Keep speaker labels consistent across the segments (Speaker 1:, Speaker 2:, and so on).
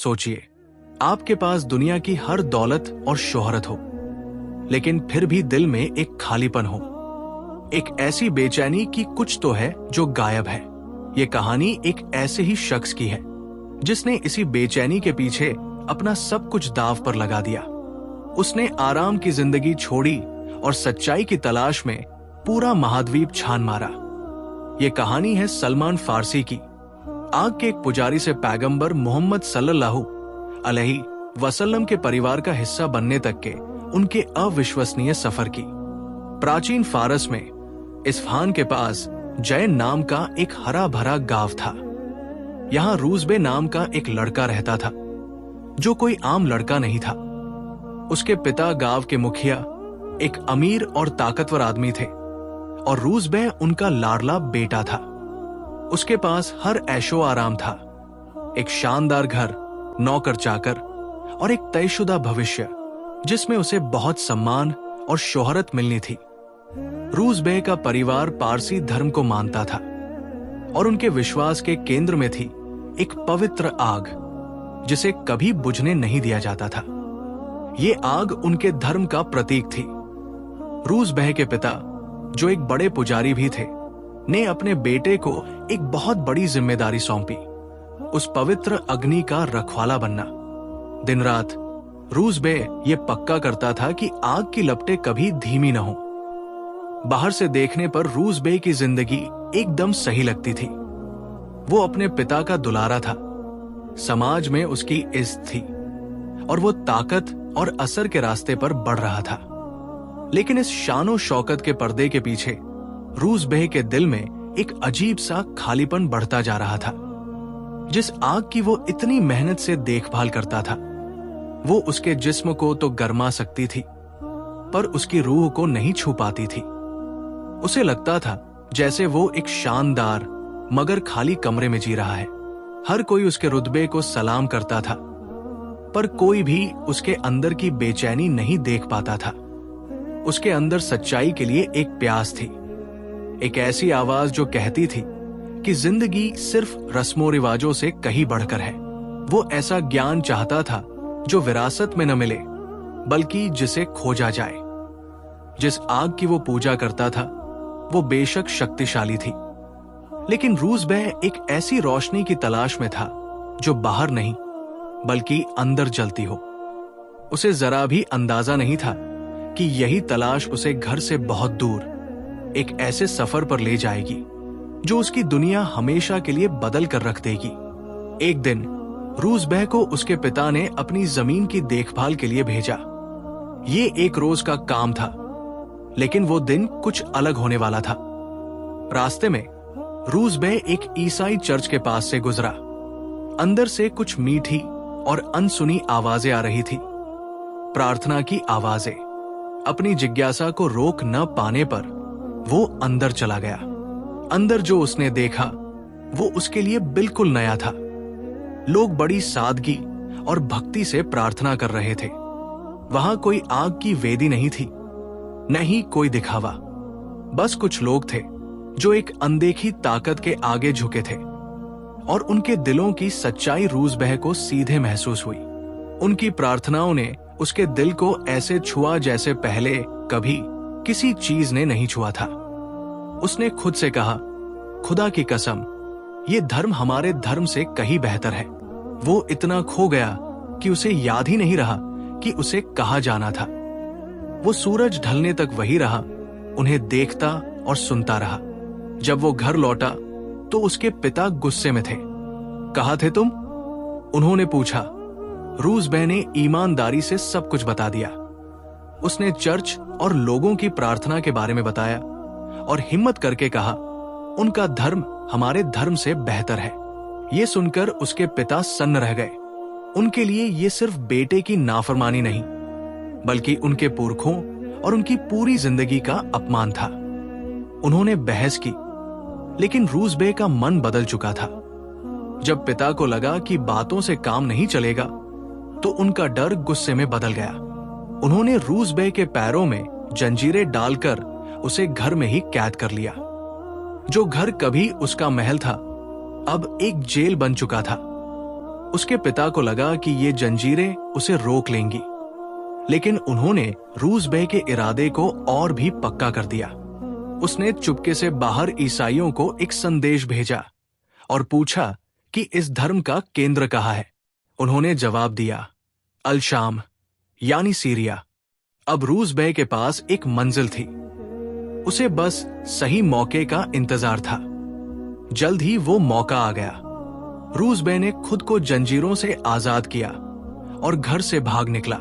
Speaker 1: सोचिए, आपके पास दुनिया की हर दौलत और शोहरत हो, लेकिन फिर भी दिल में एक खालीपन हो, एक ऐसी बेचैनी कि कुछ तो है जो गायब है। ये कहानी एक ऐसे ही शख्स की है जिसने इसी बेचैनी के पीछे अपना सब कुछ दांव पर लगा दिया। उसने आराम की जिंदगी छोड़ी और सच्चाई की तलाश में पूरा महाद्वीप छान मारा। ये कहानी है सलमान फारसी की, आग के एक पुजारी से पैगंबर मोहम्मद सल्लल्लाहु अलैहि वसल्लम के परिवार का हिस्सा बनने तक के उनके अविश्वसनीय सफर की। प्राचीन फारस में इस्फहान के पास जैन नाम का एक हरा भरा गांव था। यहां रूसबे नाम का एक लड़का रहता था, जो कोई आम लड़का नहीं था। उसके पिता गांव के मुखिया एक अमीर और ताकतवर आदमी थे और रूसबे उनका लाडला बेटा था। उसके पास हर ऐशो आराम था, एक शानदार घर, नौकर चाकर और एक तयशुदा भविष्य जिसमें उसे बहुत सम्मान और शोहरत मिलनी थी। रूसबे का परिवार पारसी धर्म को मानता था और उनके विश्वास के केंद्र में थी एक पवित्र आग जिसे कभी बुझने नहीं दिया जाता था। ये आग उनके धर्म का प्रतीक थी। रूसबे के पिता, जो एक बड़े पुजारी भी थे, ने अपने बेटे को एक बहुत बड़ी जिम्मेदारी सौंपी, उस पवित्र अग्नि का रखवाला बनना। दिन रात रूसबे ये पक्का करता था कि आग की लपटें कभी धीमी न हो। बाहर से देखने पर रूसबे की जिंदगी एकदम सही लगती थी। वो अपने पिता का दुलारा था, समाज में उसकी इज्जत थी और वो ताकत और असर के रास्ते पर बढ़ रहा था। लेकिन इस शानो शौकत के पर्दे के पीछे रूसबे के दिल में एक अजीब सा खालीपन बढ़ता जा रहा था। जिस आग की वो इतनी मेहनत से देखभाल करता था, वो उसके जिस्म को तो गरमा सकती थी, पर उसकी रूह को नहीं छू पाती थी। उसे लगता था जैसे वो एक शानदार मगर खाली कमरे में जी रहा है। हर कोई उसके रुतबे को सलाम करता था, पर कोई भी उसके अंदर की बेचैनी नहीं देख पाता था। उसके अंदर सच्चाई के लिए एक प्यास थी, एक ऐसी आवाज जो कहती थी कि जिंदगी सिर्फ रस्मों रिवाजों से कहीं बढ़कर है। वो ऐसा ज्ञान चाहता था जो विरासत में न मिले, बल्कि जिसे खोजा जाए। जिस आग की वो पूजा करता था, वो बेशक शक्तिशाली थी, लेकिन रूसबे एक ऐसी रोशनी की तलाश में था जो बाहर नहीं बल्कि अंदर जलती हो। उसे जरा भी अंदाजा नहीं था कि यही तलाश उसे घर से बहुत दूर एक ऐसे सफर पर ले जाएगी जो उसकी दुनिया हमेशा के लिए बदल कर रख देगी। एक दिन रूसबे को उसके पिता ने अपनी जमीन की देखभाल के लिए भेजा। ये एक रोज का काम था, लेकिन वो दिन कुछ अलग होने वाला था। रास्ते में रूसबे एक ईसाई चर्च के पास से गुजरा। अंदर से कुछ मीठी और अनसुनी आवाजें आ रही थी, प्रार्थना की आवाजें। अपनी जिज्ञासा को रोक न पाने पर वो अंदर चला गया। अंदर जो उसने देखा वो उसके लिए बिल्कुल नया था। लोग बड़ी सादगी और भक्ति से प्रार्थना कर रहे थे। वहां कोई आग की वेदी नहीं थी, नहीं कोई दिखावा। बस कुछ लोग थे जो एक अनदेखी ताकत के आगे झुके थे और उनके दिलों की सच्चाई रूसबे को सीधे महसूस हुई। उनकी प्रार्थनाओं ने उसके दिल को ऐसे छुआ जैसे पहले कभी किसी चीज ने नहीं छुआ था। उसने खुद से कहा, खुदा की कसम, ये धर्म हमारे धर्म से कहीं बेहतर है। वो इतना खो गया कि उसे याद ही नहीं रहा कि उसे कहाँ जाना था। वो सूरज ढलने तक वही रहा, उन्हें देखता और सुनता रहा। जब वो घर लौटा तो उसके पिता गुस्से में थे। कहाँ थे तुम? उन्होंने पूछा। रूसबे ने ईमानदारी से सब कुछ बता दिया। उसने चर्च और लोगों की प्रार्थना के बारे में बताया और हिम्मत करके कहा, उनका धर्म हमारे धर्म से बेहतर है। ये सुनकर उसके पिता सन्न रह गए। उनके लिए ये सिर्फ बेटे की नाफरमानी नहीं, बल्कि उनके पुरखों और उनकी पूरी जिंदगी का अपमान था। उन्होंने बहस की, लेकिन रूसबे का मन बदल चुका था। जब पिता को लगा कि बातों से काम नहीं चलेगा, तो उनका डर गुस्से में बदल गया। उन्होंने रूसबे के पैरों में जंजीरें डालकर उसे घर में ही कैद कर लिया। जो घर कभी उसका महल था, अब एक जेल बन चुका था। उसके पिता को लगा कि ये जंजीरें उसे रोक लेंगी, लेकिन उन्होंने रूस बे के इरादे को और भी पक्का कर दिया। उसने चुपके से बाहर ईसाइयों को एक संदेश भेजा और पूछा कि इस धर्म का केंद्र कहाँ है। उन्होंने जवाब दिया, अल शाम यानी सीरिया। अब रूस बे के पास एक मंजिल थी, उसे बस सही मौके का इंतजार था। जल्द ही वो मौका आ गया। रूस बे ने खुद को जंजीरों से आजाद किया और घर से भाग निकला।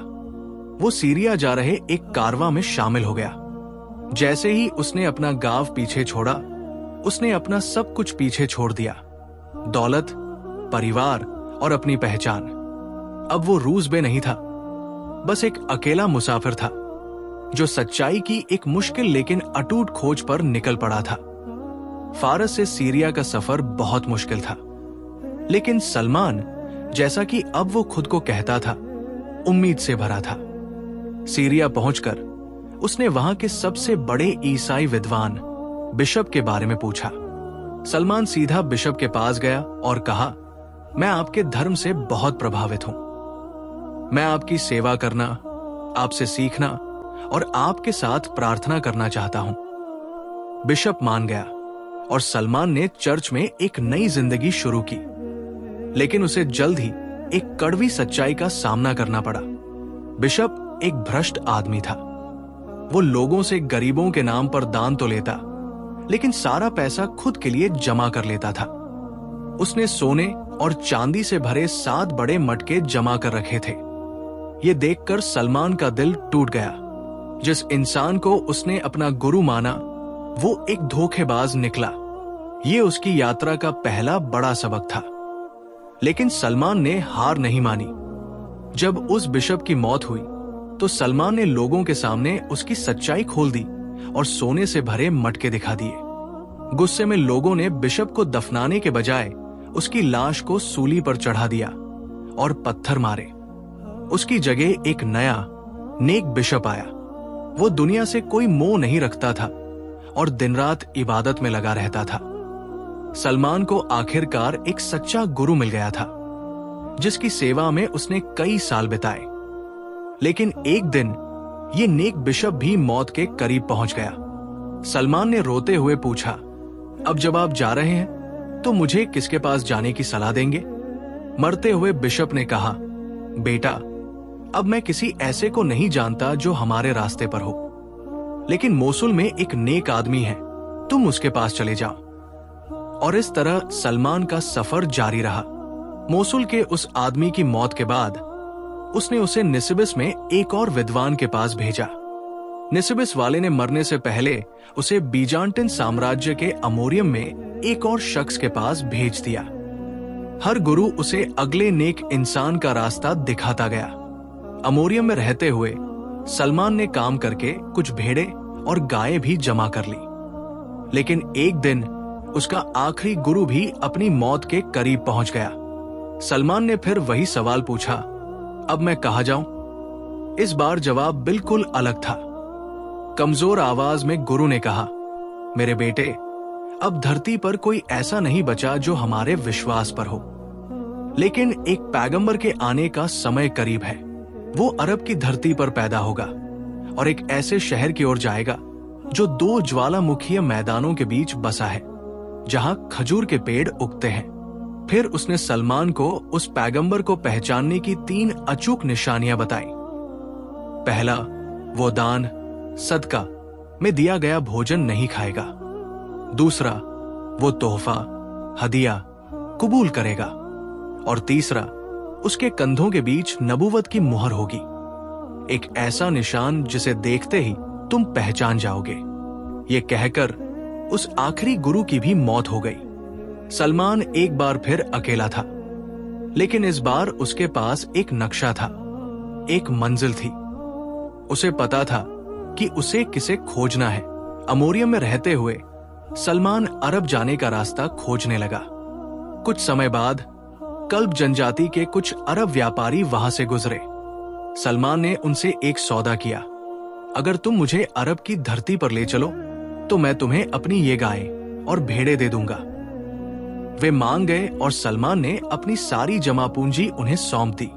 Speaker 1: वो सीरिया जा रहे एक कारवां में शामिल हो गया। जैसे ही उसने अपना गांव पीछे छोड़ा, उसने अपना सब कुछ पीछे छोड़ दिया, दौलत, परिवार और अपनी पहचान। अब वो रूस बे नहीं था, बस एक अकेला मुसाफिर था जो सच्चाई की एक मुश्किल लेकिन अटूट खोज पर निकल पड़ा था। फारस से सीरिया का सफर बहुत मुश्किल था, लेकिन सलमान, जैसा कि अब वो खुद को कहता था, उम्मीद से भरा था। सीरिया पहुंचकर उसने वहां के सबसे बड़े ईसाई विद्वान बिशप के बारे में पूछा। सलमान सीधा बिशप के पास गया और कहा, मैं आपके धर्म से बहुत प्रभावित हूं। मैं आपकी सेवा करना, आपसे सीखना और आपके साथ प्रार्थना करना चाहता हूं। बिशप मान गया और सलमान ने चर्च में एक नई जिंदगी शुरू की, लेकिन उसे जल्द ही एक कड़वी सच्चाई का सामना करना पड़ा। बिशप एक भ्रष्ट आदमी था। वो लोगों से गरीबों के नाम पर दान तो लेता, लेकिन सारा पैसा खुद के लिए जमा कर लेता था। उसने सोने और चांदी से भरे 7 बड़े मटके जमा कर रखे थे। ये देखकर सलमान का दिल टूट गया। जिस इंसान को उसने अपना गुरु माना, वो एक धोखेबाज निकला। ये उसकी यात्रा का पहला बड़ा सबक था। लेकिन सलमान ने हार नहीं मानी। जब उस बिशप की मौत हुई तो सलमान ने लोगों के सामने उसकी सच्चाई खोल दी और सोने से भरे मटके दिखा दिए। गुस्से में लोगों ने बिशप को दफनाने के बजाय उसकी लाश को सूली पर चढ़ा दिया और पत्थर मारे। उसकी जगह एक नया नेक बिशप आया। वो दुनिया से कोई मोह नहीं रखता था और दिन रात इबादत में लगा रहता था। सलमान को आखिरकार एक सच्चा गुरु मिल गया था, जिसकी सेवा में उसने कई साल बिताए। लेकिन एक दिन ये नेक बिशप भी मौत के करीब पहुंच गया। सलमान ने रोते हुए पूछा, अब जब आप जा रहे हैं तो मुझे किसके पास जाने की सलाह देंगे? मरते हुए बिशप ने कहा, बेटा, अब मैं किसी ऐसे को नहीं जानता जो हमारे रास्ते पर हो, लेकिन मोसुल में एक नेक आदमी है, तुम उसके पास चले जाओ। और इस तरह सलमान का सफर जारी रहा। मोसुल के उस आदमी की मौत के बाद उसने उसे निसिबिस में एक और विद्वान के पास भेजा। निसिबिस वाले ने मरने से पहले उसे बीजान्टिन साम्राज्य के अमोरियम में एक और शख्स के पास भेज दिया। हर गुरु उसे अगले नेक इंसान का रास्ता दिखाता गया। अमोरियम में रहते हुए सलमान ने काम करके कुछ भेड़े और गायें भी जमा कर ली। लेकिन एक दिन उसका आखिरी गुरु भी अपनी मौत के करीब पहुंच गया। सलमान ने फिर वही सवाल पूछा, अब मैं कहां जाऊं? इस बार जवाब बिल्कुल अलग था। कमजोर आवाज में गुरु ने कहा, मेरे बेटे, अब धरती पर कोई ऐसा नहीं बचा जो हमारे विश्वास पर हो, लेकिन एक पैगंबर के आने का समय करीब है। वो अरब की धरती पर पैदा होगा और एक ऐसे शहर की ओर जाएगा जो 2 ज्वालामुखीय मैदानों के बीच बसा है, जहां खजूर के पेड़ उगते हैं। फिर उसने सलमान को उस पैगंबर को पहचानने की 3 अचूक निशानियां बताई। पहला, वो दान, सदका में दिया गया भोजन नहीं खाएगा। दूसरा, वो तोहफा, हदिया कबूल करेगा। और तीसरा, उसके कंधों के बीच नबूवत की मुहर होगी, एक ऐसा निशान जिसे देखते ही तुम पहचान जाओगे। ये कहकर उस आखिरी गुरु की भी मौत हो गई। सलमान एक बार फिर अकेला था, लेकिन इस बार उसके पास एक नक्शा था, एक मंजिल थी। उसे पता था कि उसे किसे खोजना है। अमोरियम में रहते हुए सलमान अरब जाने का रास्ता खोजने लगा। कुछ समय बाद कल्ब जनजाति के कुछ अरब व्यापारी वहां से गुजरे। सलमान ने उनसे एक सौदा किया, अगर तुम मुझे अरब की धरती पर ले चलो तो मैं तुम्हें अपनी ये गायें और भेड़ें दे दूंगा। वे मांग गए और सलमान ने अपनी सारी जमा पूंजी उन्हें सौंप दी।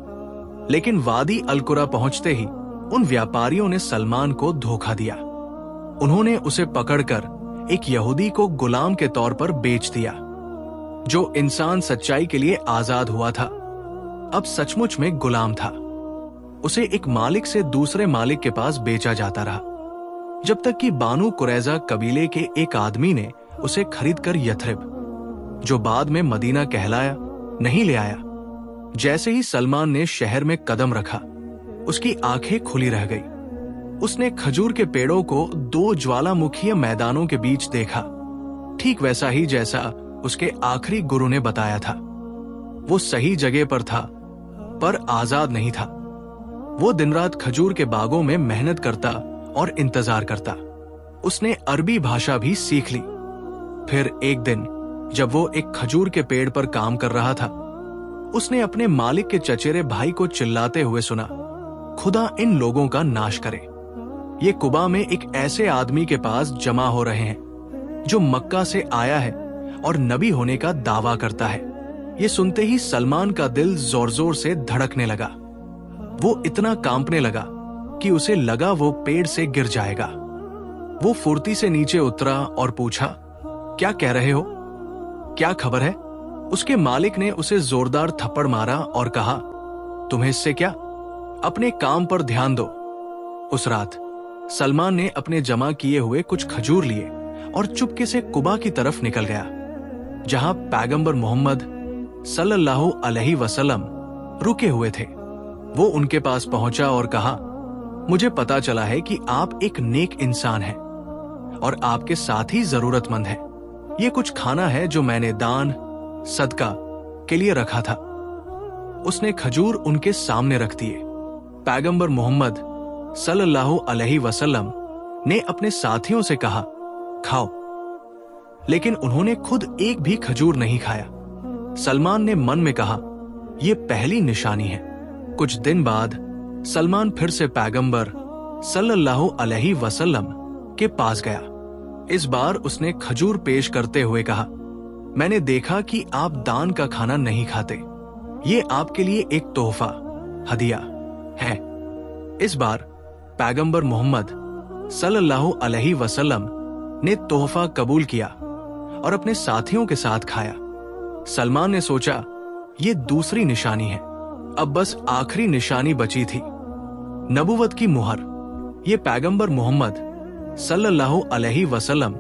Speaker 1: लेकिन वादी अलकुरा पहुंचते ही उन व्यापारियों ने सलमान को धोखा दिया। उन्होंने उसे पकड़कर एक यहूदी को गुलाम के तौर पर बेच दिया। जो इंसान सच्चाई के लिए आजाद हुआ था, अब सचमुच में गुलाम था। उसे एक मालिक से दूसरे मालिक के पास बेचा जाता रहा, जब तक कि बानू कुरैजा कबीले के एक आदमी ने उसे खरीदकर यथरिब, जो बाद में मदीना कहलाया, नहीं ले आया। जैसे ही सलमान ने शहर में कदम रखा, उसकी आंखें खुली रह गई। उसने खजूर के पेड़ों को दो ज्वालामुखीय मैदानों के बीच देखा, ठीक वैसा ही जैसा उसके आखिरी गुरु ने बताया था। वो सही जगह पर था, पर आजाद नहीं था। वो दिन रात खजूर के बागों में मेहनत करता और इंतजार करता। उसने अरबी भाषा भी सीख ली। फिर एक दिन जब वो एक खजूर के पेड़ पर काम कर रहा था, उसने अपने मालिक के चचेरे भाई को चिल्लाते हुए सुना, खुदा इन लोगों का नाश करे। ये कुबा में एक ऐसे आदमी के पास जमा हो रहे हैं जो मक्का से आया है और नबी होने का दावा करता है। ये सुनते ही सलमान का दिल जोर जोर से धड़कने लगा। वो इतना कांपने लगा कि उसे लगा वो पेड़ से गिर जाएगा। वो फुर्ती से नीचे उतरा और पूछा, क्या कह रहे हो? क्या खबर है? उसके मालिक ने उसे जोरदार थप्पड़ मारा और कहा, तुम्हें इससे क्या? अपने काम पर ध्यान दो। उस रात सलमान ने अपने जमा किए हुए कुछ खजूर लिए और चुपके से कुबा की तरफ निकल गया, जहां पैगंबर मोहम्मद सल्लल्लाहु अलैहि वसल्लम रुके हुए थे। वो उनके पास पहुंचा और कहा, मुझे पता चला है कि आप एक नेक इंसान हैं और आपके साथ ही जरूरतमंद हैं। ये कुछ खाना है जो मैंने दान सदका के लिए रखा था। उसने खजूर उनके सामने रख दिए। पैगंबर मोहम्मद सल्लल्लाहु अलैहि वसल्लम ने अपने साथियों से कहा, खाओ, लेकिन उन्होंने खुद एक भी खजूर नहीं खाया। सलमान ने मन में कहा, यह पहली निशानी है। कुछ दिन बाद सलमान फिर से पैगंबर सल्लल्लाहु अलैहि वसल्लम के पास गया। इस बार उसने खजूर पेश करते हुए कहा, मैंने देखा कि आप दान का खाना नहीं खाते। ये आपके लिए एक तोहफा हदिया है। इस बार पैगंबर मोहम्मद सल्लल्लाहु अलैहि वसल्लम ने तोहफा कबूल किया और अपने साथियों के साथ खाया। सलमान ने सोचा, ये दूसरी निशानी है, अब बस आखिरी निशानी बची थी, नबुवत की मुहर। ये पैगंबर मोहम्मद सल्लल्लाहु अलैहि वसल्लम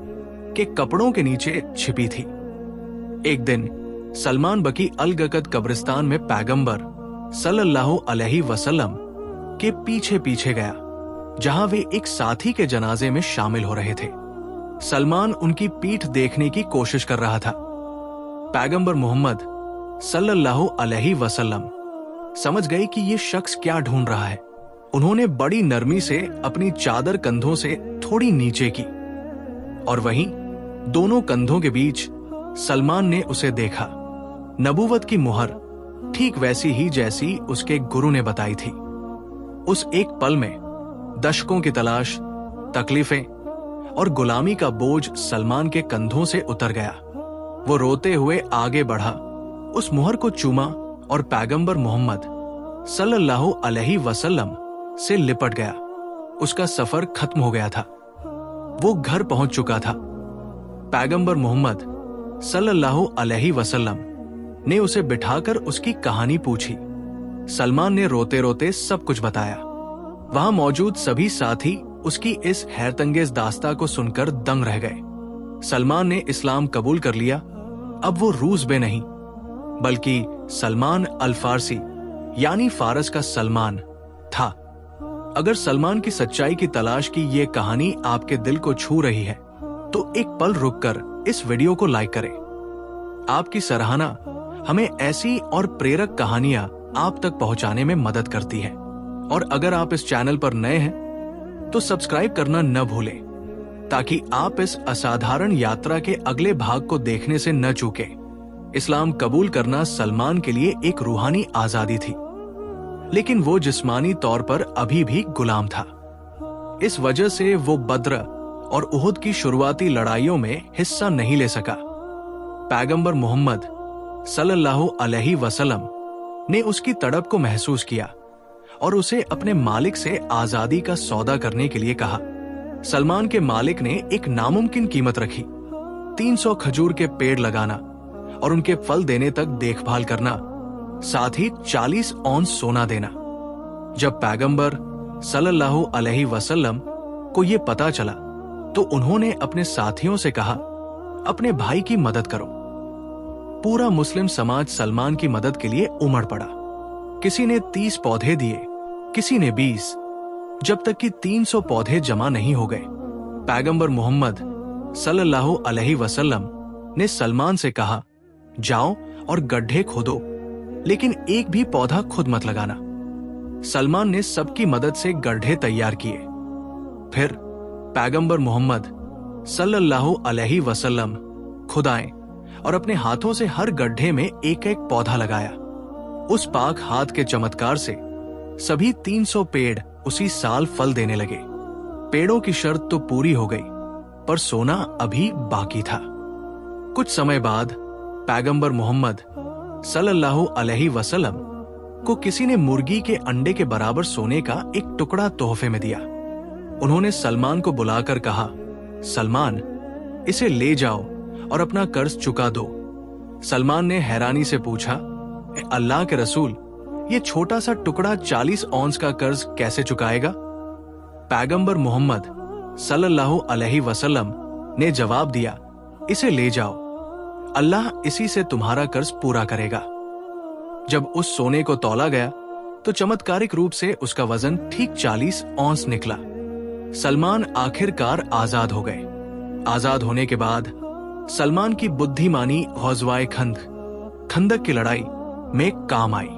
Speaker 1: के कपड़ों के नीचे छिपी थी। एक दिन सलमान बकी अल गकद कब्रिस्तान में पैगंबर सल्लल्लाहु अलैहि वसल्लम के पीछे पीछे गया, जहां वे एक साथी के जनाजे में शामिल हो रहे थे। सलमान उनकी पीठ देखने की कोशिश कर रहा था। पैगंबर मोहम्मद सल्लल्लाहु अलैहि वसल्लम समझ गए कि ये शख्स क्या ढूंढ रहा है। उन्होंने बड़ी नरमी से अपनी चादर कंधों से थोड़ी नीचे की और वहीं दोनों कंधों के बीच सलमान ने उसे देखा। नबूवत की मुहर ठीक वैसी ही जैसी उसके गुरु ने बताई थी। उस एक पल में दशकों की तलाश, तकलीफें और गुलामी का बोझ सलमान के कंधों से उतर गया। वो रोते हुए आगे बढ़ा, उस मुहर को चूमा और पैगंबर मोहम्मद सल्लल्लाहु अलैहि वसल्लम से लिपट गया। उसका सफर खत्म हो गया था। वो घर पहुंच चुका था। पैगंबर मोहम्मद सल्लल्लाहु अलैहि वसल्लम ने उसे बिठाकर उसकी कहानी पूछी। सलमान ने रोते रोते सब कुछ बताया। वहां मौजूद सभी साथी उसकी इस हैरतंगेज दास्ता को सुनकर दंग रह गए। सलमान ने इस्लाम कबूल कर लिया। अब वो रूस बे नहीं, बल्कि सलमान अल फारसी यानी फारस का सलमान था। अगर सलमान की सच्चाई की तलाश की ये कहानी आपके दिल को छू रही है, तो एक पल रुककर इस वीडियो को लाइक करें। आपकी सराहना हमें ऐसी और प्रेरक कहानियां आप तक पहुंचाने में मदद करती है। और अगर आप इस चैनल पर नए हैं, तो सब्सक्राइब करना न भूलें, ताकि आप इस असाधारण यात्रा के अगले भाग को देखने से न चूकें। इस्लाम कबूल करना सलमान के लिए एक रूहानी आजादी थी, लेकिन वो जिस्मानी तौर पर अभी भी गुलाम था। इस वजह से वो बद्र और उहुद की शुरुआती लड़ाइयों में हिस्सा नहीं ले सका। पैगंबर मोहम्मद सल्लल्लाहु अलैहि वसल्लम ने उसकी तड़प को महसूस किया और उसे अपने मालिक से आजादी का सौदा करने के लिए कहा। सलमान के मालिक ने एक नामुमकिन कीमत रखी, 300 खजूर के पेड़ लगाना और उनके फल देने तक देखभाल करना, साथ ही 40 औंस सोना देना। जब पैगंबर सल्लल्लाहु अलैहि वसल्लम को यह पता चला तो उन्होंने अपने साथियों से कहा, अपने भाई की मदद करो। पूरा मुस्लिम समाज सलमान की मदद के लिए उमड़ पड़ा। किसी ने 30 पौधे दिए, किसी ने 20, जब तक कि 300 पौधे जमा नहीं हो गए। पैगंबर मोहम्मद सल्लल्लाहु अलैहि वसल्लम ने सलमान से कहा, जाओ और गड्ढे खोदो, लेकिन एक भी पौधा खुद मत लगाना। सलमान ने सबकी मदद से गड्ढे तैयार किए। फिर पैगंबर मोहम्मद सल्लल्लाहु अलैहि वसल्लम खुद आए और अपने हाथों से हर गड्ढे में एक एक पौधा लगाया। उस पाक हाथ के चमत्कार से सभी 300 पेड़ उसी साल फल देने लगे। पेड़ों की शर्त तो पूरी हो गई, पर सोना अभी बाकी था। कुछ समय बाद पैगंबर मोहम्मद सल्लल्लाहु अलैहि वसल्लम को किसी ने मुर्गी के अंडे के बराबर सोने का एक टुकड़ा तोहफे में दिया। उन्होंने सलमान को बुलाकर कहा, सलमान, इसे ले जाओ और अपना कर्ज चुका दो। सलमान ने हैरानी से पूछा, अल्लाह के रसूल, ये छोटा सा टुकड़ा 40 औंस का कर्ज कैसे चुकाएगा? पैगंबर मोहम्मद सल्लल्लाहु अलैहि वसल्लम ने जवाब दिया, इसे ले जाओ, अल्लाह इसी से तुम्हारा कर्ज पूरा करेगा। जब उस सोने को तौला गया तो चमत्कारिक रूप से उसका वजन ठीक 40 औंस निकला। सलमान आखिरकार आजाद हो गए। आजाद होने के बाद सलमान की बुद्धिमानी ग़ज़वाए खंदक की लड़ाई में काम आई।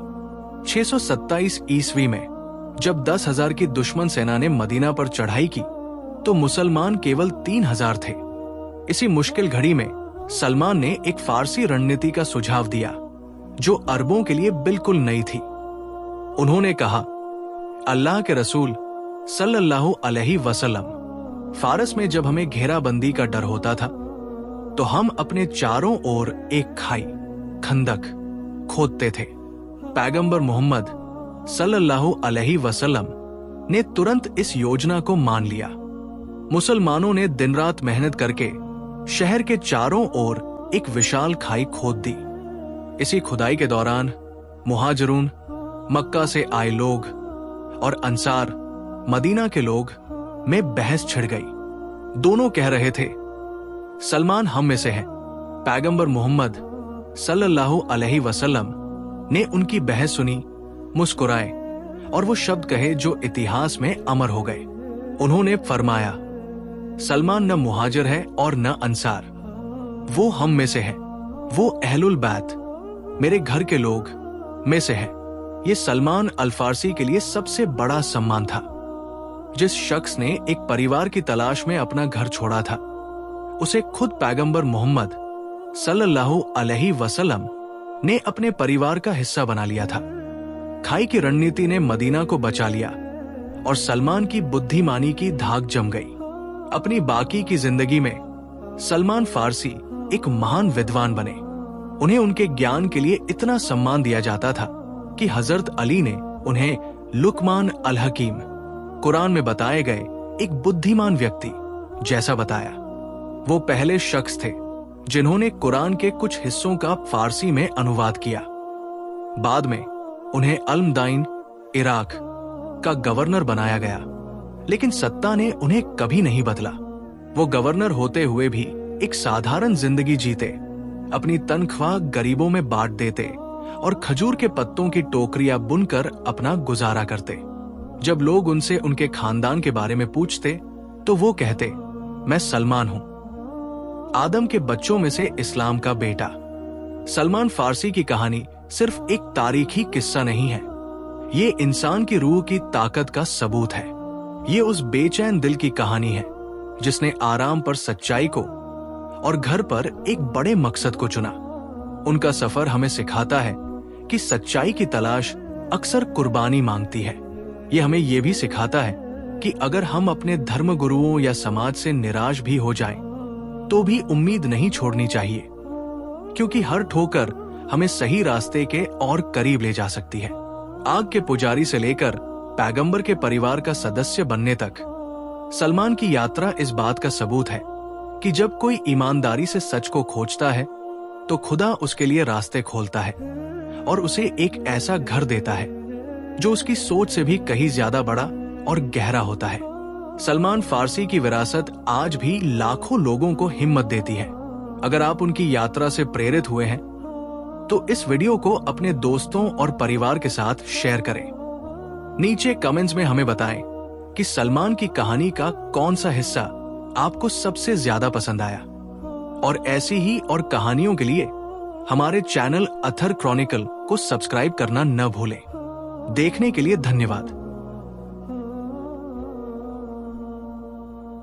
Speaker 1: 627 ईस्वी में जब 10,000 की दुश्मन सेना ने मदीना पर चढ़ाई की तो मुसलमान केवल 3,000 थे। इसी मुश्किल घड़ी में सलमान ने एक फारसी रणनीति का सुझाव दिया जो अरबों के लिए बिल्कुल नई थी। उन्होंने कहा, अल्लाह के रसूल सल्लल्लाहु अलैहि वसल्लम, फारस में जब हमें घेराबंदी का डर होता था तो हम अपने चारों ओर एक खाई खंदक खोदते थे। पैगंबर मोहम्मद सल्लल्लाहु अलैहि वसल्लम ने तुरंत इस योजना को मान लिया। मुसलमानों ने दिन रात मेहनत करके शहर के चारों ओर एक विशाल खाई खोद दी। इसी खुदाई के दौरान मुहाजिरून, मक्का से आए लोग और अंसार, मदीना के लोग में बहस छिड़ गई। दोनों कह रहे थे, सलमान हम में से है। पैगंबर मोहम्मद सल्लल्लाहु अलैहि वसल्लम ने उनकी बहस सुनी, मुस्कुराए और वो शब्द कहे जो इतिहास में अमर हो गए। उन्होंने फरमाया, सलमान न मुहाजिर है और न अंसार, वो हम में से है, वो अहलुल बैत, मेरे घर के लोग में से है। ये सलमान अल फारसी के लिए सबसे बड़ा सम्मान था। जिस शख्स ने एक परिवार की तलाश में अपना घर छोड़ा था, उसे खुद पैगंबर मोहम्मद सल्लल्लाहु अलैहि वसल्लम ने अपने परिवार का हिस्सा बना लिया था। खाई की रणनीति ने मदीना को बचा लिया और सलमान की बुद्धिमानी की धाक जम गई। अपनी बाकी की जिंदगी में सलमान फारसी एक महान विद्वान बने। उन्हें उनके ज्ञान के लिए इतना सम्मान दिया जाता था कि हजरत अली ने उन्हें लुकमान अल हकीम, कुरान में बताए गए एक बुद्धिमान व्यक्ति जैसा बताया। वो पहले शख्स थे जिन्होंने कुरान के कुछ हिस्सों का फारसी में अनुवाद किया। बाद में उन्हें अल्मदाइन इराक का गवर्नर बनाया गया, लेकिन सत्ता ने उन्हें कभी नहीं बदला। वो गवर्नर होते हुए भी एक साधारण जिंदगी जीते, अपनी तनख्वाह गरीबों में बांट देते और खजूर के पत्तों की टोकरियां बुनकर अपना गुजारा करते। जब लोग उनसे उनके खानदान के बारे में पूछते तो वो कहते, मैं सलमान हूं, आदम के बच्चों में से इस्लाम का बेटा। सलमान फारसी की कहानी सिर्फ एक तारीखी किस्सा नहीं है, ये इंसान की रूह की ताकत का सबूत है। ये उस बेचैन दिल की कहानी है जिसने आराम पर सच्चाई को और घर पर एक बड़े मकसद को चुना। उनका सफर हमें सिखाता है कि सच्चाई की तलाश अक्सर कुर्बानी मांगती है। ये हमें यह भी सिखाता है कि अगर हम अपने धर्म गुरुओं या समाज से निराश भी हो जाएं, तो भी उम्मीद नहीं छोड़नी चाहिए। क्योंकि हर ठोकर हमें सही रास्ते के और करीब ले जा सकती है। आग के पुजारी से लेकर पैगंबर के परिवार का सदस्य बनने तक सलमान की यात्रा इस बात का सबूत है कि जब कोई ईमानदारी से सच को खोजता है तो खुदा उसके लिए रास्ते खोलता है और उसे एक ऐसा घर देता है जो उसकी सोच से भी कहीं ज्यादा बड़ा और गहरा होता है। सलमान फारसी की विरासत आज भी लाखों लोगों को हिम्मत देती है। अगर आप उनकी यात्रा से प्रेरित हुए हैं तो इस वीडियो को अपने दोस्तों और परिवार के साथ शेयर करें। नीचे कमेंट्स में हमें बताएं कि सलमान की कहानी का कौन सा हिस्सा आपको सबसे ज्यादा पसंद आया। और ऐसी ही और कहानियों के लिए हमारे चैनल अथर क्रॉनिकल को सब्सक्राइब करना न भूलें। देखने के लिए धन्यवाद।